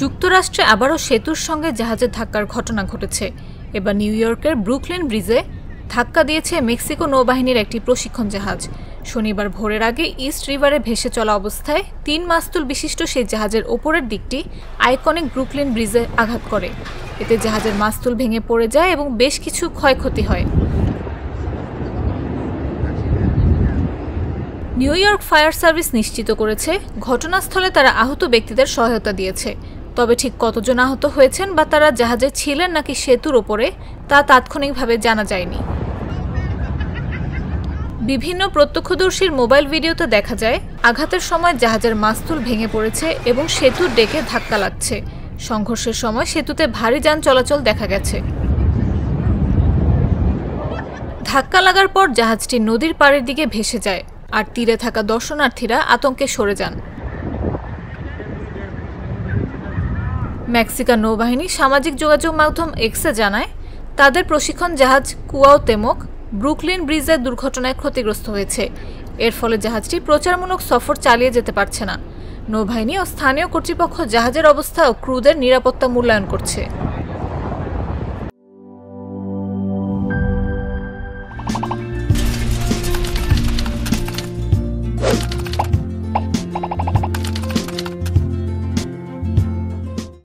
যুক্তরাষ্ট্রে আবারও সেতুর সঙ্গে জাহাজের ধাক্কার ঘটনা ঘটেছে। এবার নিউ ইয়র্কের ব্রুকলিন ব্রিজে ধাক্কা দিয়েছে মেক্সিকো নৌবাহিনীর একটি প্রশিক্ষণ জাহাজ। শনিবার ভোরের আগে ইস্ট রিভারে ভেসে চলা অবস্থায় ৩ মাস্তুল বিশিষ্ট সেই জাহাজের ওপরের দিকটি আইকনিক ব্রুকলিন ব্রিজে আঘাত করে। এতে জাহাজের মাস্তুল ভেঙে পড়ে যায় এবং বেশ কিছু ক্ষয়ক্ষতি হয়। নিউ ইয়র্ক ফায়ার সার্ভিস নিশ্চিত করেছে ঘটনাস্থলে তারা আহত ব্যক্তিদের সহায়তা দিয়েছে। তবে ঠিক কতজন আহত হয়েছেন বা তারা জাহাজে ছিলেন নাকি সেতুর ওপরে তা তাৎক্ষণিকভাবে জানা যায়নি। বিভিন্ন প্রত্যক্ষদর্শীর মোবাইল ভিডিওতে দেখা যায় আঘাতের সময় জাহাজের মাস্তুল ভেঙে পড়েছে এবং সেতুর ডেকে ধাক্কা লাগছে। সংঘর্ষের সময় সেতুতে ভারী যান চলাচল দেখা গেছে। ধাক্কা লাগার পর জাহাজটি নদীর পাড়ের দিকে ভেসে যায় আর তীরে থাকা দর্শনার্থীরা আতঙ্কে সরে যান। মেক্সিকান নৌবাহিনী সামাজিক যোগাযোগ মাধ্যম এক্সে জানায় তাদের প্রশিক্ষণ জাহাজ কুয়াওতেমোক ব্রুকলিন ব্রিজের দুর্ঘটনায় ক্ষতিগ্রস্ত হয়েছে। এর ফলে জাহাজটি প্রচারমূলক সফর চালিয়ে যেতে পারছে না। নৌবাহিনী ও স্থানীয় কর্তৃপক্ষ জাহাজের অবস্থা ও ক্রুদের নিরাপত্তা মূল্যায়ন করছে।